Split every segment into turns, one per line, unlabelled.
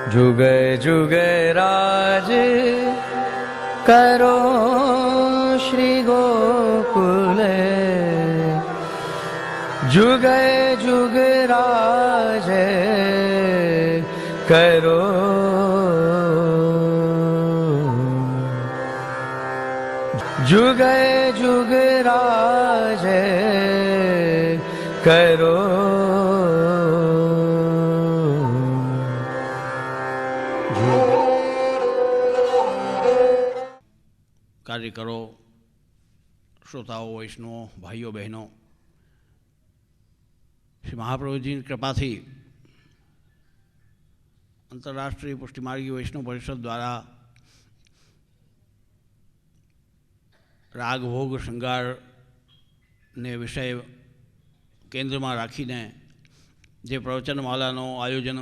जुग जुग राज करो श्री गोकुल, जुग जुग राज करो, जुग जुग राज करो।
કાર્યકરો, શ્રોતાઓ, વૈષ્ણવો, ભાઈઓ બહેનો, શ્રી મહાપ્રભુજીની કૃપાથી આંતરરાષ્ટ્રીય પુષ્ટિમાર્ગી વૈષ્ણવ પરિષદ દ્વારા રાગ ભોગ શૃંગારને વિષય કેન્દ્રમાં રાખીને જે પ્રવચનમાલાનું આયોજન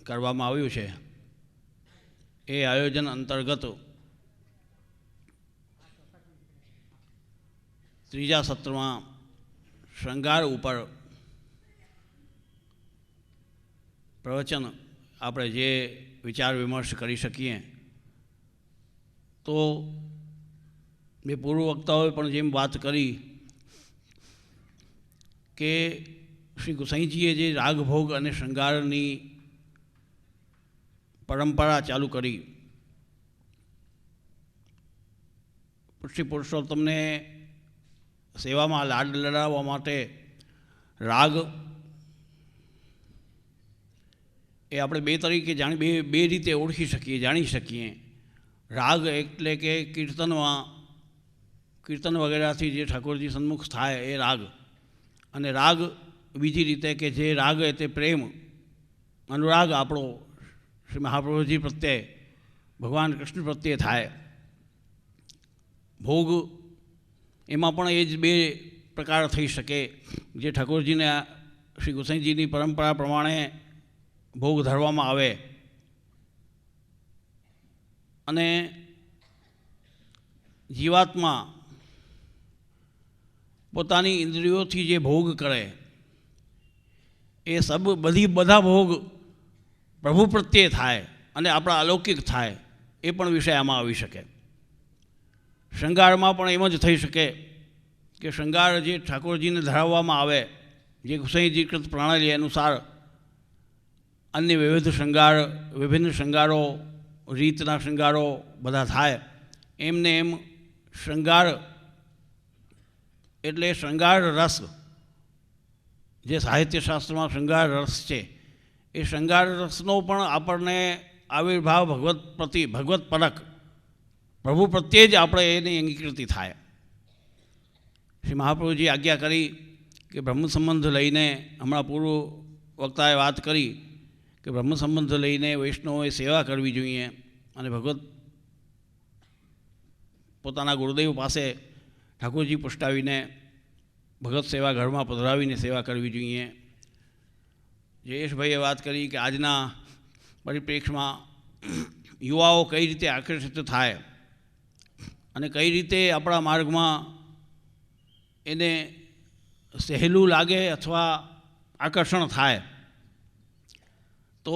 કરવામાં આવ્યું છે, એ આયોજન અંતર્ગત ત્રીજા સત્રમાં શૃંગાર ઉપર પ્રવચન આપણે જે વિચાર વિમર્શ કરી શકીએ, તો મેં પૂર્વ વક્તાઓએ પણ જેમ વાત કરી કે શ્રી ગુસાઈજીએ જે રાગભોગ અને શૃંગારની પરંપરા ચાલુ કરી, શ્રી પુરુષોત્તમને સેવામાં લાડ લડાવવા માટે રાગ એ આપણે બે તરીકે બે રીતે ઓળખી શકીએ, જાણી શકીએ. રાગ એટલે કે કીર્તન વગેરેથી જે ઠાકોરજી સન્મુખ થાય એ રાગ, અને રાગ બીજી રીતે કે જે રાગ એ તે પ્રેમ અનુરાગ આપણો શ્રી મહાપ્રભુજી પ્રત્યે, ભગવાન કૃષ્ણ પ્રત્યે થાય. ભોગ એમાં પણ એ જ બે પ્રકાર થઈ શકે, જે ઠાકોરજીને શ્રી ગુસાઈજીની પરંપરા પ્રમાણે ભોગ ધરવામાં આવે, અને જીવાત્મા પોતાની ઇન્દ્રિયોથી જે ભોગ કરે એ બધા ભોગ પ્રભુ પ્રત્યે થાય અને આપણા અલૌકિક થાય, એ પણ વિષય આમાં આવી શકે. શૃંગારમાં પણ એમ જ થઈ શકે કે શૃંગાર જે ઠાકોરજીને ધરાવવામાં આવે, જે ગુસાઈજી કૃત પ્રણાલી અનુસાર અન્ય વિભિન્ન શૃંગારો, રીતના શૃંગારો બધા થાય, એમને એમ શૃંગાર એટલે શૃંગાર રસ, જે સાહિત્યશાસ્ત્રમાં શૃંગાર રસ છે, એ શૃંગાર રસનો પણ આપણને આવિર્ભાવ ભગવત પરક પ્રભુ પ્રત્યે જ આપણે એની અંગીકૃતિ થાય. શ્રી મહાપ્રભુજી આજ્ઞા કરી કે બ્રહ્મ સંબંધ લઈને, હમણાં પૂર્વ વક્તાએ વાત કરી કે બ્રહ્મ સંબંધ લઈને વૈષ્ણવોએ સેવા કરવી જોઈએ, અને ભગવત પોતાના ગુરુદેવ પાસે ઠાકોરજી પુષ્ટાવીને ભગત સેવા ઘરમાં પધરાવીને સેવા કરવી જોઈએ. જયેશભાઈએ વાત કરી કે આજના પરિપ્રેક્ષમાં યુવાઓ કઈ રીતે આકર્ષિત થાય અને કઈ રીતે આપણા માર્ગમાં એને સહેલું લાગે અથવા આકર્ષણ થાય. તો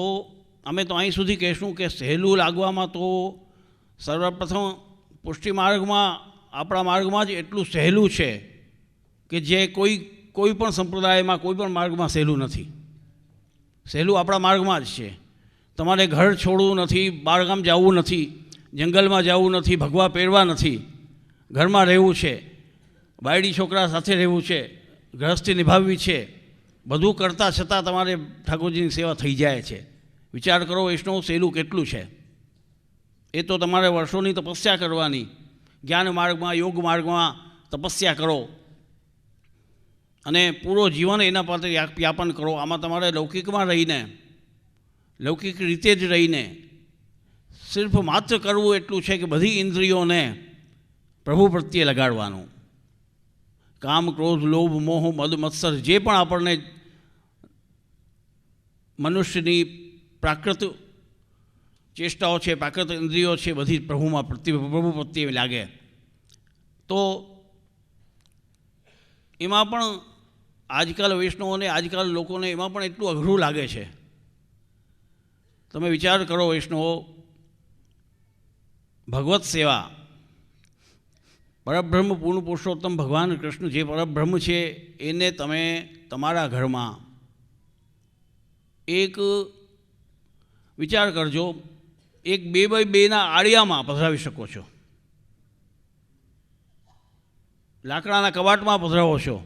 અમે તો અહીં સુધી કહેશું કે સહેલું લાગવામાં તો સર્વપ્રથમ પુષ્ટિ માર્ગમાં, આપણા માર્ગમાં જ એટલું સહેલું છે કે જે કોઈ પણ સંપ્રદાયમાં, કોઈ પણ માર્ગમાં સહેલું નથી. સહેલું આપણા માર્ગમાં જ છે. તમારે ઘર છોડવું નથી, બહારગામ જવું નથી, જંગલમાં જવું નથી, ભગવા પહેરવા નથી, ઘરમાં રહેવું છે, બાયડી છોકરા સાથે રહેવું છે, ગૃહસ્થી નિભાવવી છે, બધું કરતાં છતાં તમારે ઠાકોરજીની સેવા થઈ જાય છે. વિચાર કરો વૈષ્ણવ સહેલું કેટલું છે. એ તો તમારે વર્ષોની તપસ્યા કરવાની, જ્ઞાન માર્ગમાં, યોગ માર્ગમાં તપસ્યા કરો અને પૂરો જીવન એના પાસે યાપન કરો. આમાં તમારે લૌકિકમાં રહીને, લૌકિક રીતે જ રહીને સિર્ફ માત્ર કરવું એટલું છે કે બધી ઇન્દ્રિયોને પ્રભુ પ્રત્યે લગાડવાનું. કામ, ક્રોધ, લોભ, મોહ, મદ, મત્સર જે પણ આપણને મનુષ્યની પ્રાકૃત ચેષ્ટાઓ છે, પ્રાકૃત ઇન્દ્રિયો છે, બધી પ્રભુ પ્રત્યે લાગે. તો એમાં પણ આજકાલ વૈષ્ણવોને, આજકાલ લોકોને એમાં પણ એટલું અઘરું લાગે છે. તમે વિચાર કરો વૈષ્ણવો, ભગવત સેવા, પરબ્રહ્મ પૂર્ણ પુરુષોત્તમ ભગવાન કૃષ્ણ જે પરબ્રહ્મ છે એને તમે તમારા ઘરમાં એક વિચાર કરજો, એક 2x2 આળિયામાં પધરાવી શકો છો, લાકડાના કબાટમાં પધરાવો છો.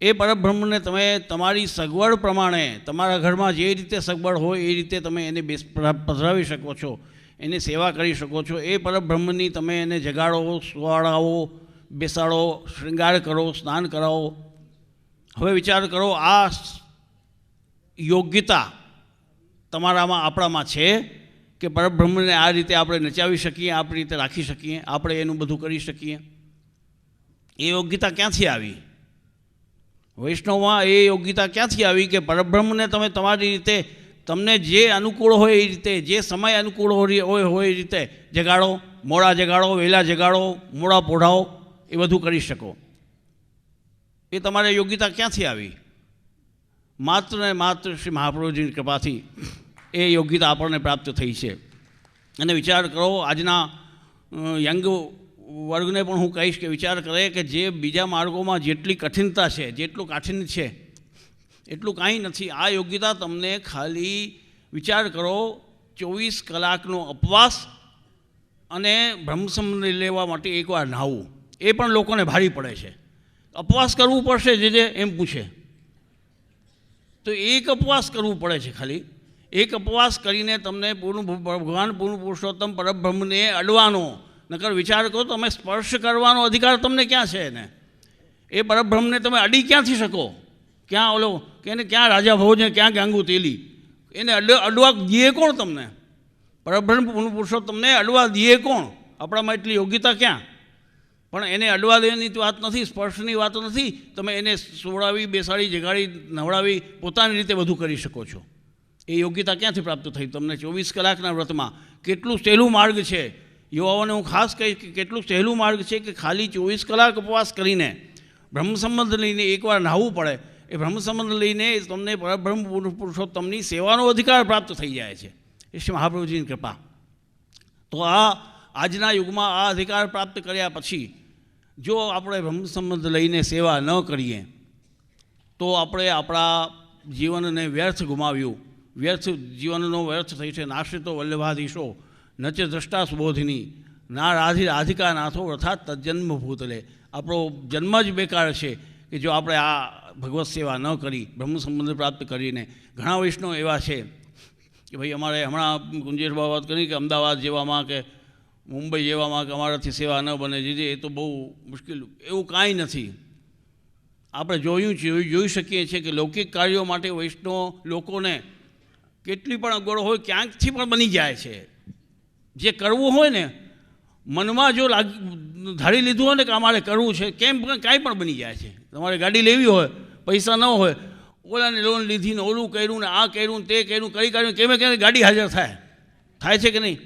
એ પરબ્રહ્મને તમે તમારી સગવડ પ્રમાણે તમારા ઘરમાં જે રીતે સગવડ હોય એ રીતે તમે એને પધરાવી શકો છો, એની સેવા કરી શકો છો. એ પરબ્રહ્મની તમે એને જગાડો, સુવાડાવો, બેસાડો, શૃંગાર કરો, સ્નાન કરાવો. હવે વિચાર કરો, આ યોગ્યતા તમારામાં આપણામાં છે કે પરબ્રહ્મને આ રીતે આપણે નચાવી શકીએ, આપણી રીતે રાખી શકીએ, આપણે એનું બધું કરી શકીએ? એ યોગ્યતા ક્યાંથી આવી? વૈષ્ણવમાં એ યોગ્યતા ક્યાંથી આવી કે પરબ્રહ્મને તમે તમારી રીતે, તમને જે અનુકૂળ હોય એ રીતે, જે સમય અનુકૂળ હોય એ રીતે જગાડો, મોડા જગાડો, વહેલા જગાડો, મોડા પોઢાઓ, એ બધું કરી શકો. એ તમારે યોગ્યતા ક્યાંથી આવી? માત્ર ને માત્ર શ્રી મહાપ્રભુજીની કૃપાથી એ યોગ્યતા આપણને પ્રાપ્ત થઈ છે. અને વિચાર કરો, આજના યંગ વર્ગને પણ હું કહીશ કે વિચાર કરે કે જે બીજા માર્ગોમાં જેટલી કઠિનતા છે, જેટલું કાઠિન્ય છે એટલું કાંઈ નથી. આ યોગ્યતા તમને ખાલી વિચાર કરો, 24 કલાકનો ઉપવાસ અને બ્રહ્મસંબંધ લેવા માટે એકવાર નહાવું, એ પણ લોકોને ભારી પડે છે. ઉપવાસ કરવું પડશે જે એમ પૂછે તો એક ઉપવાસ કરવું પડે છે. ખાલી એક ઉપવાસ કરીને તમને ભગવાન પૂર્ણ પુરુષોત્તમ પરબ્રહ્મને અડવાનો, નકર વિચાર કરો તમે સ્પર્શ કરવાનો અધિકાર તમને ક્યાં છે? એને એ પરબ્રહ્મને તમે અડી ક્યાંથી શકો? ક્યાં ઓલો કે એને ક્યાં રાજા ભોજ ને ક્યાં ગાંગુ તેલી, એને અડવા દે કોણ તમને? પરબ્રહ્મ પૂર્ણ પુરુષોત્તમને અડવા દે કોણ? આપણામાં એટલી યોગ્યતા ક્યાં? પણ એને અડવા દેવાની વાત નથી, સ્પર્શની વાત નથી. તમે એને સોડાવી, બેસાડી, જગાડી, નવડાવી, પોતાની રીતે બધું કરી શકો છો. એ યોગ્યતા ક્યાંથી પ્રાપ્ત થઈ તમને? 24 કલાકના વ્રતમાં કેટલું સહેલું માર્ગ છે. યુવાઓને હું ખાસ કહીશ કે કેટલું સહેલું માર્ગ છે કે ખાલી 24 કલાક ઉપવાસ કરીને બ્રહ્મ સંબંધ લઈને એકવાર નહાવું પડે. એ બ્રહ્મ સંબંધ લઈને તમને પરબ્રહ્મ પુરુષોત્તમની સેવાનો અધિકાર પ્રાપ્ત થઈ જાય છે. એ શ્રી મહાપ્રભુજીની કૃપા. તો આજના યુગમાં આ અધિકાર પ્રાપ્ત કર્યા પછી જો આપણે બ્રહ્મ સંબંધ લઈને સેવા ન કરીએ તો આપણે આપણા જીવનને વ્યર્થ ગુમાવ્યું, વ્યર્થ જીવનનો વ્યર્થ થઈ છે. નાશ્રિતો વલ્લભાધીશો ન ચ દ્રષ્ટા સુબોધિની ના રાધિકા નાથો અર્થાત તજન્મ ભૂતલે. આપણો જન્મ જ બેકાર છે કે જો આપણે આ ભગવત સેવા ન કરી, બ્રહ્મ સંબંધ પ્રાપ્ત કરીને. ઘણા વૈષ્ણવ એવા છે કે ભાઈ અમારે હમણાં કુંજેશભાઈ વાત કરી કે અમદાવાદ જેવામાં કે મુંબઈ જેવામાં કે અમારાથી સેવા ન બને, જે એ તો બહુ મુશ્કેલ. એવું કાંઈ નથી. આપણે જોઈ શકીએ છીએ કે લૌકિક કાર્યો માટે વૈષ્ણવ લોકોને કેટલી પણ અગવડો હોય ક્યાંકથી પણ બની જાય છે. જે કરવું હોય ને મનમાં જો ધારી લીધું હોય ને કે અમારે કરવું છે, કેમ કાંઈ પણ બની જાય છે. તમારે ગાડી લેવી હોય, પૈસા ન હોય, ઓલાને લોન લીધી ને ઓલું કર્યું ને આ કર્યું તે કર્યું, કરી કાઢ્યું, કેમે ગાડી હાજર થાય છે કે નહીં?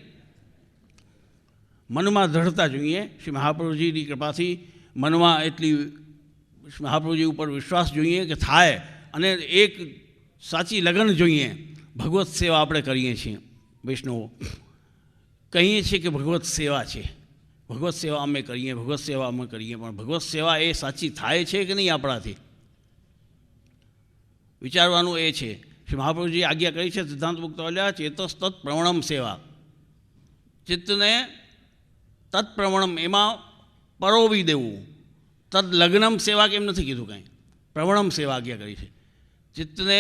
મનમાં દૃઢતા જોઈએ. શ્રી મહાપ્રભુજીની કૃપાથી મનમાં એટલી મહાપ્રભુજી ઉપર વિશ્વાસ જોઈએ કે થાય, અને એક સાચી લગન જોઈએ. ભગવત સેવા આપણે કરીએ છીએ વૈષ્ણવો, કહીએ છીએ કે ભગવત સેવા છે, ભગવત સેવા અમે કરીએ, ભગવત સેવા અમે કરીએ, પણ ભગવત સેવા એ સાચી થાય છે કે નહીં આપણાથી? વિચારવાનું એ છે. શ્રી મહાપ્રભુજી આજ્ઞા કરી છે સિદ્ધાંત મુક્તવાલ્યા ચેતસ તત્ પ્રવણમ સેવા. ચિત્તને તત્પ્રવણમ એમાં પરોવી દેવું. તદ લગ્નમ સેવા કેમ નથી કીધું કાંઈ, પ્રવણમ સેવા આજ્ઞા કરી છે. ચિત્તને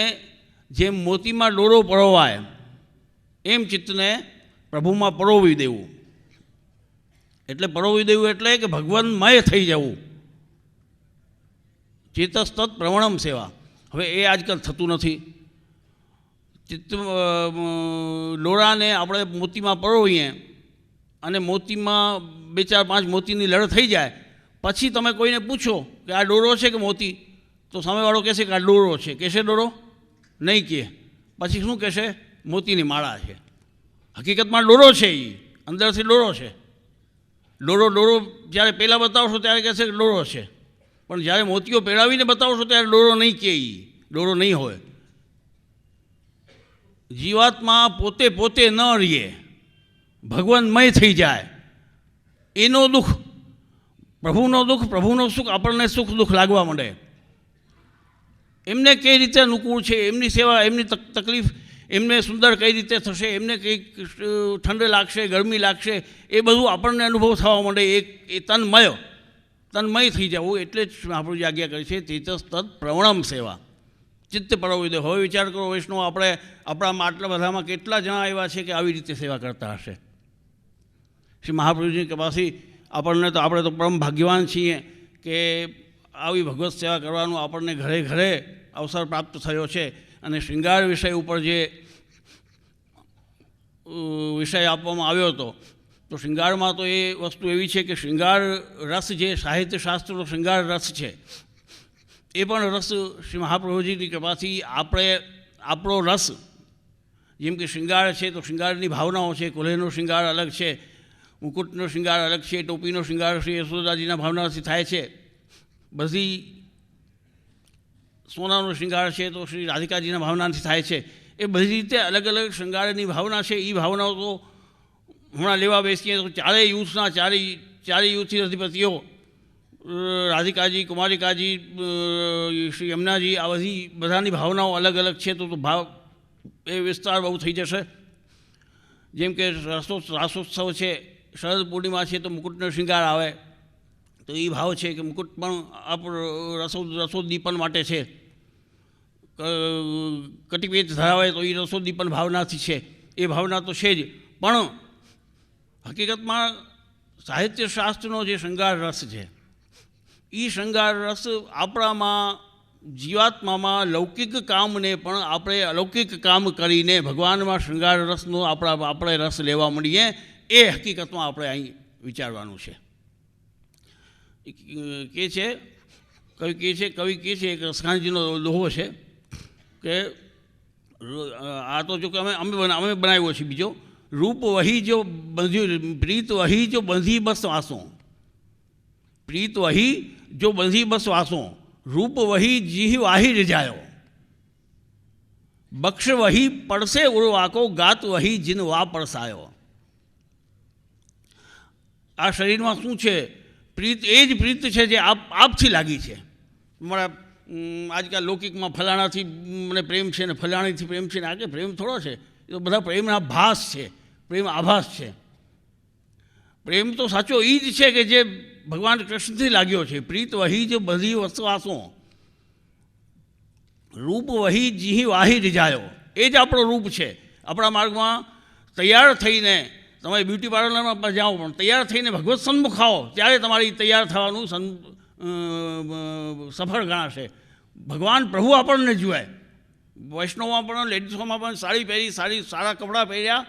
જેમ મોતીમાં ડોરો પરોવાય એમ ચિત્તને પ્રભુમાં પરોવી દેવું. એટલે પરોવી દેવું એટલે કે ભગવાનમય થઈ જવું. ચેતસ તત્ પ્રવણમ સેવા. હવે એ આજકાલ થતું નથી. ચિત્ત ડોરાને આપણે મોતીમાં પરોવીએ અને મોતીમાં 2-4-5 મોતીની લડ થઈ જાય પછી તમે કોઈને પૂછો કે આ ડોરો છે કે મોતી, તો સામેવાળો કહેશે કે આ ડોરો છે. કહેશે ડોરો? નહીં કહે. પછી શું કહેશે? મોતીની માળા છે. હકીકતમાં ડોરો છે, એ અંદરથી ડોરો છે. ડોરો જ્યારે પહેલાં બતાવશો ત્યારે કહેશે કે ડોરો છે, પણ જ્યારે મોતીઓ પહેરાવીને બતાવશો ત્યારે ડોરો નહીં કહે, એ ડોરો નહીં હોય. જીવાત્મા પોતે પોતે ન રહીએ, ભગવાનમય થઈ જાય, એનો દુઃખ, પ્રભુનો દુઃખ, પ્રભુનો સુખ આપણને સુખ દુઃખ લાગવા માંડે. એમને કઈ રીતે અનુકૂળ છે, એમની સેવા, એમની તકલીફ, એમને સુંદર કઈ રીતે થશે, એમને કઈ ઠંડ લાગશે, ગરમી લાગશે, એ બધું આપણને અનુભવ થવા માંડે. એ તન્મય થઈ જવું. એટલે જ મહાપ્રભુજી આજ્ઞા કરી છે તેજસ તદ પ્રવણમ સેવા, ચિત્ત પરવિદે. હવે વિચાર કરો વૈષ્ણવ, આપણામાં આટલા બધામાં કેટલા જણા એવા છે કે આવી રીતે સેવા કરતા હશે. શ્રી મહાપ્રભુજી કે પાછી આપણે તો પરમ ભાગ્યવાન છીએ કે આવી ભગવત સેવા કરવાનું આપણને ઘરે ઘરે અવસર પ્રાપ્ત થયો છે. અને શૃંગાર વિષય ઉપર જે વિષય આપવામાં આવ્યો હતો, તો શૃંગારમાં તો એ વસ્તુ એવી છે કે શૃંગાર રસ, જે સાહિત્યશાસ્ત્રનો શૃંગાર રસ છે, એ પણ રસ શ્રી મહાપ્રભુજીની કૃપાથી આપણો રસ, જેમ કે શૃંગાર છે તો શૃંગારની ભાવનાઓ છે. કોલ્હેનો શૃંગાર અલગ છે, મુકુટનો શૃંગાર અલગ છે, ટોપીનો શૃંગાર શ્રી યશોદાજીના ભાવનાથી થાય છે. બધી સોનાનો શૃંગાર છે તો શ્રી રાધિકાજીના ભાવનાથી થાય છે. એ બધી રીતે અલગ અલગ શૃંગારની ભાવના છે. એ ભાવનાઓ તો હમણાં લેવા બેસીએ તો ચારેય યુથના ચારેય યુથથી અધિપતિઓ, રાધિકાજી, કુમારિકાજી, શ્રી યમુનાજી, આ બધાની ભાવનાઓ અલગ અલગ છે. તો ભાવ એ વિસ્તાર બહુ થઈ જશે. જેમ કે રાસોત્સવ છે, શરદ પૂર્ણિમા છે તો મુકુટનો શૃંગાર આવે, તો એ ભાવ છે કે મુકુટ પણ રસોદ્દીપન માટે છે. કટિપેટ ધરાવે તો એ રસોદ્દીપન ભાવનાથી છે. એ ભાવના તો છે જ, પણ હકીકતમાં સાહિત્યશાસ્ત્રનો જે શૃંગાર રસ છે, એ શૃંગાર રસ આપણામાં, જીવાત્મામાં લૌકિક કામને પણ આપણે અલૌકિક કામ કરીને ભગવાનમાં શૃંગાર રસનો આપણે રસ લેવા માંડીએ. એ હકીકતમાં આપણે અહીં વિચારવાનું છે. કવિ કહે છે એક રસખાનજીનો દોહો છે કે આ તો જો કે અમે બનાવ્યો છે બીજો. રૂપ વહી જો બંધી, પ્રીત વહી જો બંધી બસ વાસો, પ્રીત વહી જો બંધી બસ વાસો, રૂપ વહી જીહ વાહી રજાયો, બક્ષ વહી પડશે ઉર્વાકો, ગાત વહી જીન વા પડસાયો. આ શરીરમાં શું છે? પ્રીત એ જ પ્રીત છે જે આપથી લાગી છે. મારા આજકાલ લૌકિકમાં ફલાણાથી મને પ્રેમ છે ને ફલાણીથી પ્રેમ છે ને, આ કે પ્રેમ થોડો છે, એ તો બધા પ્રેમના ભાસ છે, પ્રેમ આભાસ છે. પ્રેમ તો સાચો એ જ છે કે જે ભગવાન કૃષ્ણથી લાગ્યો છે. પ્રીત વહી જો બધી વસવાસો, રૂપ વહી જીહી વાહી રીજાયો, એ જ આપણો રૂપ છે. આપણા માર્ગમાં તૈયાર થઈને તમે બ્યુટી પાર્લરમાં જાઓ, પણ તૈયાર થઈને ભગવત સન્મુખ આવો ત્યારે તમારી તૈયાર થવાનું સફળ ગણાશે. ભગવાન પ્રભુ આપણને જુએ. વૈષ્ણવમાં પણ, લેડીઝોમાં પણ સાડી પહેરી, સારા કપડાં પહેર્યા,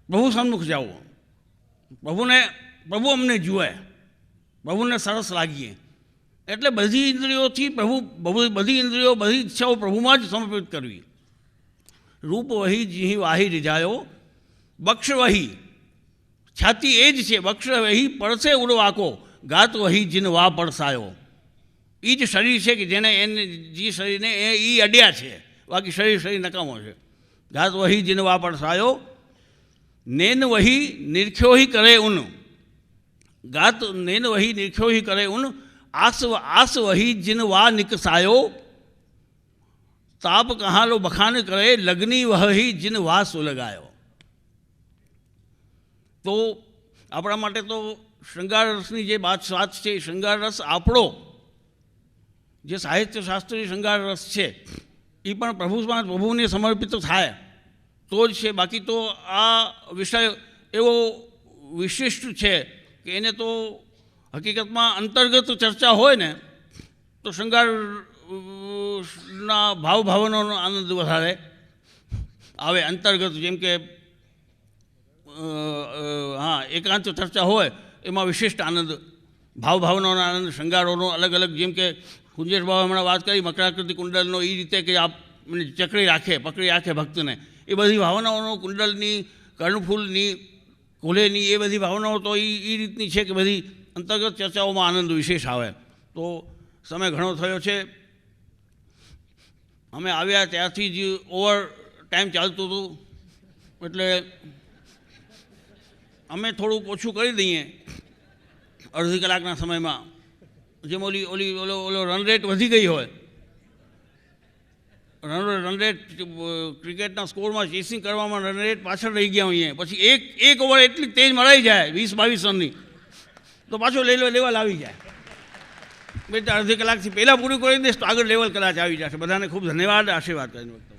પ્રભુ સન્મુખ જાઓ. પ્રભુ અમને જુએ, પ્રભુને સરસ લાગીએ. એટલે બધી ઇન્દ્રિયોથી બધી ઇન્દ્રિયો, બધી ઈચ્છાઓ પ્રભુમાં જ સમર્પિત કરવી. રૂપ વહી જીહી વાહી રીજાયો, બક્ષ વહી, છાતી એ જ છે, બક્ષ વહી પડશે ઉડવાકો, ગાત વહી જીન વા પડસાયો. એ જ શરીર છે કે જેને જે શરીરને એ અડ્યા છે, બાકી શરીર નકામો છે. ગાત વહી જીન વા પડસાયો, નેન વહી નિરખ્યો હી કરે ઉન, ગાત નેન વહી નિરખ્યો હી કરે ઉન, આસ વહી જીન વા નિકસાયો, તાપ કહાલો બખાન કરે, લગ્ની વહી જીન વા સુલગાયો. તો આપણા માટે તો શૃંગાર રસની જે વાત છે, શૃંગાર રસ આપણો જે સાહિત્યશાસ્ત્રી શૃંગાર રસ છે એ પણ પ્રભુને સમર્પિત થાય તો જ છે. બાકી તો આ વિષય એવો વિશિષ્ટ છે કે એને તો હકીકતમાં અંતર્ગત ચર્ચા હોય ને તો શૃંગારના ભાવનો આનંદ વધારે આવે. અંતર્ગત જેમ કે એકાંત ચર્ચા હોય એમાં વિશિષ્ટ આનંદ, ભાવનો આનંદ, શૃંગારોનો અલગ અલગ. જેમ કે કુંજેશ બાબા હમણાં વાત કરી મકરાકૃતિ કુંડલનો, એ રીતે કે પકડી રાખે ભક્તને. એ બધી ભાવનાઓનો, કુંડલની, કર્ણફૂલની, કોલ્હેની, એ બધી ભાવનાઓ તો એ રીતની છે કે બધી અંતર્ગત ચર્ચાઓમાં આનંદ વિશેષ આવે. તો સમય ઘણો થયો છે. અમે આવ્યા ત્યારથી જ ઓવર ટાઈમ ચાલતું હતું એટલે અમે થોડુંક ઓછું કરી દઈએ અડધી કલાકના સમયમાં, જેમ ઓલો રન રેટ વધી ગઈ હોય, રન રેટ ક્રિકેટના સ્કોરમાં ચેસિંગ કરવામાં રન રેટ પાછળ રહી ગયા હોઈએ, પછી એક ઓવર એટલી તેજ મરાઈ જાય 20-22 રનની, તો પાછો લેવલ આવી જાય. એટલે અડધી કલાકથી પહેલાં પૂરું કરી દઈશ તો આગળ લેવલ કદાચ આવી જશે. બધાને ખૂબ ધન્યવાદ, આશીર્વાદ કરીને.